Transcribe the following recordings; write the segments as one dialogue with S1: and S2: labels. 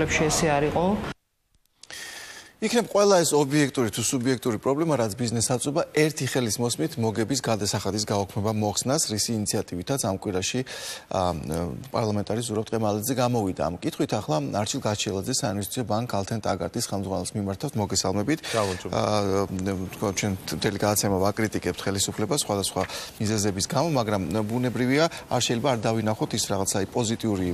S1: ლებში ესე არ იყო.
S2: იქნებ ყველა ეს ობიექტური თუ სუბიექტური პრობლემა, რაც ბიზნესს აწუება, ერთი ხელის მოსმით მოგების გადასახადის გაუქმება მოხსნას, რისი ინიციატივითაც ამ კვირაში პარლამენტარი ზურაბ ტყემალაძე გამოვიდა. ამ კითხვით ახლა არჩილ გაჩიელაძე საინვესტიციო ბანკ ალთენ ტაგარტის ხელმძღვანელს მიმართავთ, მოგესალმებით. ჩვენ მთელი გადაცემა ვაკრიტიკებთ ხელისუფლებას სხვადასხვა მიზეზების გამო, მაგრამ ბუნებრივია, არ შეიძლება არ დავინახოთ ის რაღაცა პოზიტიური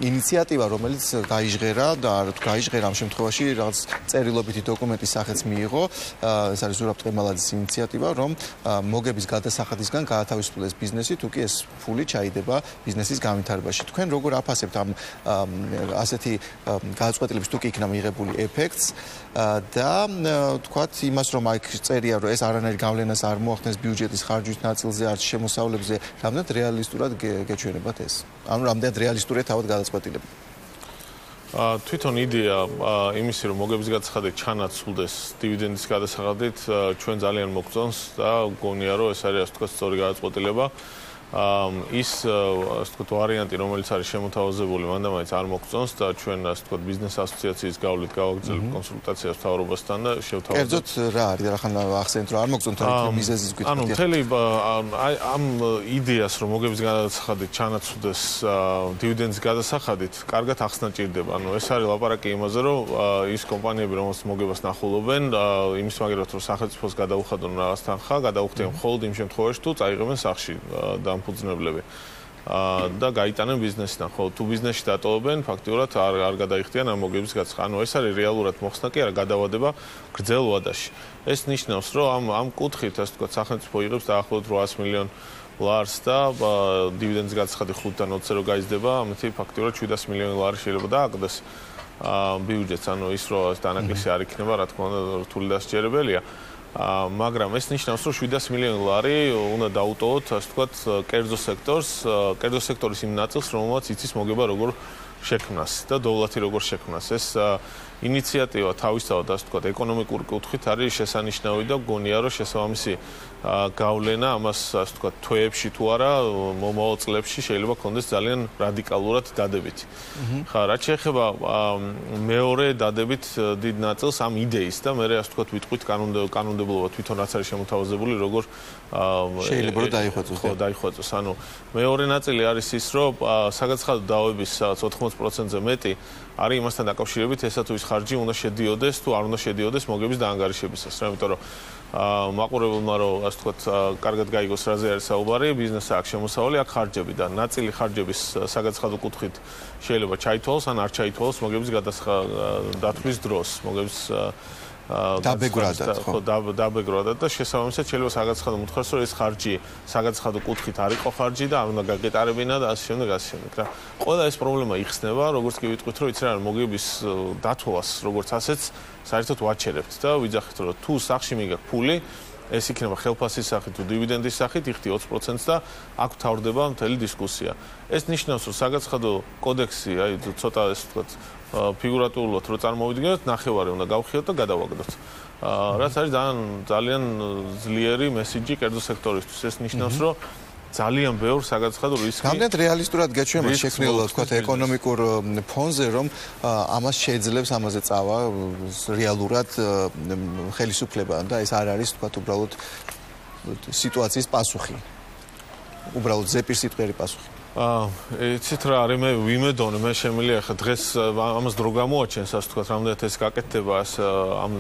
S2: ინიციატივა, რომელიც გაიჟღერა და გაიჟღერა ამ შემთხვევაში რაღაც წერილობითი დოკუმენტის სახეც მიიღო. ეს არის ზურაბ ტყემალაძის ინიციატივა, რომ მოგების გადასახადისგან გაათავისუფლდეს ბიზნესი, თუ კი ეს ფული ჩაიდება ბიზნესის განვითარებაში. თქვენ როგორ აფასებთ ამ ასეთი გადაწყვეტილების, თუ კი იქნა მიღებული ეფექტს და თქვათ იმას, რომ აქ წერია, რომ ეს არანაირ გავლენას არ მოახდენს ბიუჯეტის ხარჯვის ნაწილზე, არც შემოსავლებზე, რამდენად რეალისტურად გეჩვენებათ ეს? ანუ რამდენად რეალისტურია თავად გადაწყვეტილება?
S3: თვითონ იდეა იმისი, რომ მოგების გადასახადი ჩანაცვლდეს დივიდენდის გადასახადით, ჩვენ ძალიან მოგწონს და გონია, რომ ეს არის ასე ვთქვათ სწორი გადაწყვეტილება. ის ასე ვთქვათ ვარიანტი, რომელიც არის შემოთავაზებული, მანდამაინც არ მოგწონს და ჩვენ ასე ვთქვათ ბიზნეს ასოციაციის გავლით გავაგრძელებთ კონსულტაციას მთავრობასთან და შევთავაზებთ.
S2: კერძოდ რა არის, რახან ახსენეთ, რომ არ მოგწონთ მიზეზის გვითხარით.
S3: ანუ მთელი ამ იდეას, რომ მოგების გადასახადით ჩანაცვლდეს დივიდენდის გადასახადით, კარგად ახსნა ჭირდება. ანუ ეს არის ლაპარაკი იმაზე, რომ ის კომპანიები, რომელსაც მოგებას ნახულობენ, იმის მაგერად რომ სახელმწიფოს გადაუხადონ რაღაც თანხა, გადაუხდიან მხოლოდ იმ შემთხვევაში, თუ წაიღებენ სახში დამფუძნებლები და გაიტანენ ბიზნესიდან. ხო, თუ ბიზნესში დატოვებენ, ფაქტიურად არ გადაიხდიან ამ მოგების გადასახადს. ანუ ეს არის რეალურად მოხსნა კი არა გადავადება გრძელ ვადაში. ეს ნიშნავს, რომ ამ კუთხით, ასე ვთქვათ, სახელმწიფო იღებს დაახლოებით 800 მილიონ ლარს და დივიდენდის გადასახადი 5-დან 20-ზე რო გაიზრდება, ამით ფაქტიურად 700 მილიონი ლარი შეიძლება დააგდეს ბიუჯეტს. ანუ ის რო დანაკლისი არ იქნება, რა თქმა უნდა, რთული და შესაძლებელია. მაგრამ ეს ნიშნავს, რომ 700 მილიონი ლარი უნდა დაუტოვოთ, ასე ვთქვათ, კერძო სექტორს, კერძო სექტორის იმ ნაწილს, რომელმაც იცის მოგება როგორ შექმნას და დოვლათი როგორ შექმნას. ეს ინიციატივა თავისთავად, ასე ვთქვათ, ეკონომიკური კუთხით არის შესანიშნავი და გონია, რომ შესაბამისი გავლენა ამას, ასე ვთქვათ, თვეებში თუ არა, მომავალ წლებში შეიძლება ქონდეს ძალიან რადიკალურად დადებითი. ხა, რაც შეეხება მეორე დადებით დიდ ნაწილს ამ იდეის და მე ასე ვთქვათ, ვიტყვით კანონმდებლობა თვითონ რაც არის შემოთავაზებული, როგორ
S2: შეიძლება რომ დაიხვეწოს.
S3: ხო, დაიხვეწოს. ანუ მეორე ნაწილი არის ის, რომ საგადასახადო დავების 80%-ზე მეტი არის იმასთან დაკავშირებით, ესა თუ ის ხარჯი უნდა შედიოდეს, თუ არ უნდა შედიოდეს მოგების დაანგარიშებისას. იმიტომ რომ მაყურებელმა რომ ასე ვთქვათ, კარგად გაიგოს რაზე არის საუბარი, ბიზნესს აქვს შემოსავალი, აქვს ხარჯები და ნაწილი ხარჯების საგადასახადო კუთხით შეიძლება ჩაითვალოს, ან არ ჩაითვალოს მოგების დათვლის დროს, მოგების
S2: დაბეგრადად, ხო,
S3: დაბეგრადად და შესაბამისად შეიძლება საგადასახადო მოთხოვოს, რომ ეს ხარჯი საგადასახადო კუთხით არ იყო ხარჯი და არ უნდა გაგეტარებინა და ასე შემდეგ, ასე შემდეგ. რა, ყველა ეს პრობლემა იხსნება, როგორც კი ვიტყვით, რომ იცი რა, მოგების დათვლას, როგორც ასეც საერთოდ ვაჩერებთ და ვიძახით, რომ თუ სახში მიგაქვს ფული, ეს იქნება ხელფასის სახით თუ დივიდენდის სახით, იხდი 20%-ს და აქ თავდება მთელი დისკუსია. ეს ნიშნავს, რომ საგადასახადო კოდექსი, აი ცოტა ესე ვთქვათ, ფიგურატულად რო წარმოვიდგინოთ, ნახევარი უნდა გავხიოთ და გადავაგდოთ. რაც არის ძალიან ძლიერი მესიჯი კერძო სექტორისთვის. ეს ნიშნავს, რომ ძალიან ბევრ საგადასახადო რისკი.
S2: რამდენად რეალისტურად გეჩვენა შექმნილ თქვათ ეკონომიკურ ფონზე, რომ ამას შეძლებს ამაზე წავა რეალურად ხელისუფლება და ეს არ არის თქვათ უბრალოდ სიტუაციის პასუხი. უბრალოდ ზეპირსიტყვიერი პასუხი.
S3: იცით რა არის, მე ვიმედოვნე, მე შემიძლია ხა დღეს ამას დრო გამოაჩენს, ასე ვთქვათ, რამდენად ეს გაკეთდება ამ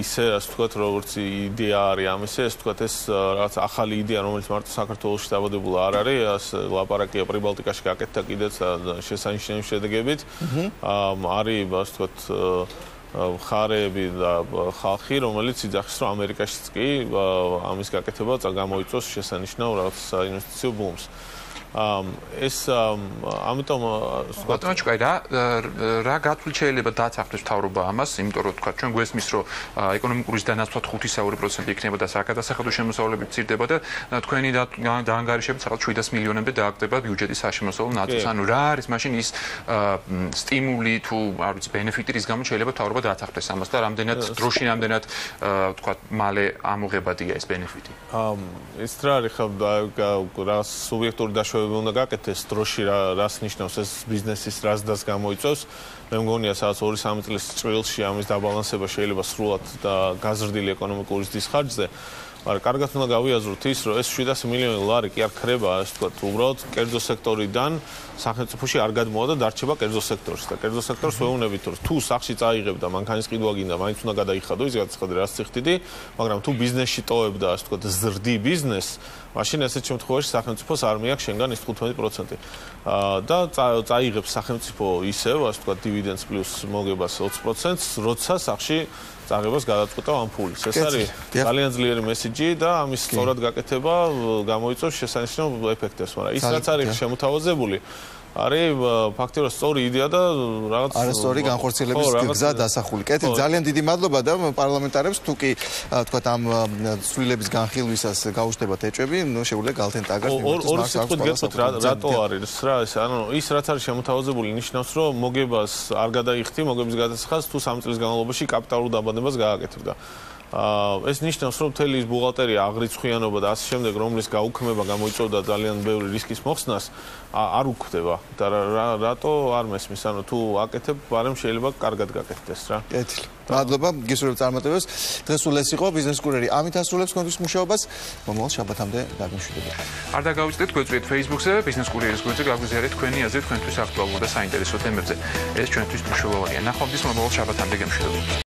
S3: ისე, ასე ვთქვათ, როგორც იდეა არის ამისი, ასე ვთქვათ, ეს რაღაც ახალი იდეა, რომელიც მარტო საქართველოში დაბადებულა არ არის, ლაპარაკია პრიბალტიკაში გაკეთდა კიდეც შესანიშნავი შედეგებით. არის, ასე ვთქვათ, ხარეები და ხალხი, რომელიც იძახის, რომ ამერიკაშიც კი ამის გაკეთება გამოიწვევს შესანიშნავ რაღაც საინვესტიციო ბუმს. ეს ამიტომ
S4: ბატონო რა გათვლით შეიძლება დაწახდეს მთავრობა ამას, იმიტომ რომ თქვა ჩვენ გვესმის რომ ეკონომიკური დანაცვლა 5% იქნებოდა საგადასახადო შემოსავლებით მცირდება და თქვენი დაანგარიშებით რაღაც 700 მილიონამდე დააგდება ბიუჯეტის საშემოსავლო ნაწილს. ანუ რა არის მაშინ ის სტიმული თუ არ ვიცი ბენეფიტი რის გამო შეიძლება მთავრობა დაწახდეს ამას და რამდენად დროში რამდენად თქვა მალე ამოღებადია ეს ბენეფიტი.
S3: ეს რა არის ხა რა სუბიექტური დაშვებები მოგებები უნდა გაკეთდეს დროში რას ნიშნავს ეს ბიზნესის რას გამოიწვევს. მე მგონია სადაც 2-3 წლის წილში ამის დაბალანსება შეიძლება სრულად და გაზრდილი ეკონომიკური ზრდის ხარჯზე. მაგრამ კარგად უნდა გავიაზროთ ის, რომ ეს 700 მილიონი ლარი კი არ ხდება, ასე ვთქვათ, უბრალოდ კერძო სექტორიდან სახელმწიფოში არ გადმოვა და დარჩება კერძო სექტორში და კერძო სექტორს ვეუბნებით, რომ თუ სახში წაიღებ და მანქანის ყიდვა გინდა, მაინც უნდა გადაიხადო ის გადაიხადე რაც ციხდიდი, მაგრამ თუ ბიზნესში ტოვებ და ასე ვთქვათ, ზრდი ბიზნესს, მაშინ ასეთ შემთხვევაში სახელმწიფოს არ მიაქვს შენგან ის 15%. და წაიღებს სახელმწიფო ისევ, ასე ვთქვათ, დივიდენდს პლუს მოგებას 20%-ს, როცა სახში წაღებას გადაწყვეტავ ამ ფულის. ეს არის ძალიან ძლიერი მესიჯი და ამის სწორად გაკეთება გამოიწვევს შესანიშნავ ეფექტებს, მაგრამ ის რაც არის შემოთავაზებული არის ფაქტიურად სწორი იდეა და რაღაც
S2: არასწორი განხორციელების გზა დასახული. კეთილ, ძალიან დიდი მადლობა და პარლამენტარებს თუ კი თქვათ ამ ცვლილების განხილვისას გაუჩნდებათ ეჭვები, ნუ შეუძლია გალთენ ტაგას
S3: რატო არის რა ეს ანუ ის რაც არის შემოთავაზებული ნიშნავს რომ მოგებას არ გადაიხდი მოგების გადასახადს თუ 3 წლის განმავლობაში კაპიტალურ დაბადებას გააკეთებდა. ეს ნიშნავს რომ მთელი ის ბუღალტერია აღრიცხვიანობა და ასე შემდეგ რომლის გაუქმება გამოიწვევდა ძალიან ბევრი რისკის მოხსნას არ უქმდება და რატო არ მესმის ანუ თუ აკეთებ ბარემ შეიძლება კარგად გაკეთდეს რა.
S2: კეთილი. მადლობა გისურვებ წარმატებებს. დღეს სულ ეს იყო ბიზნეს კურიერი. ამით ასრულებს კონტურის მუშაობას. მომავალ შაბათამდე დაგემშვიდობებით.
S4: არ დაგაუწდეთ გვეწვიეთ Facebook-ზე ბიზნეს კურიერის გვერდზე გაგვიზიარეთ თქვენი აზრი თქვენთვის აქტუალურ და საინტერესო თემებზე. ეს ჩვენთვის მნიშვნელოვანია. ნახვამდის მომავალ შაბათამდე გემშვიდობებით.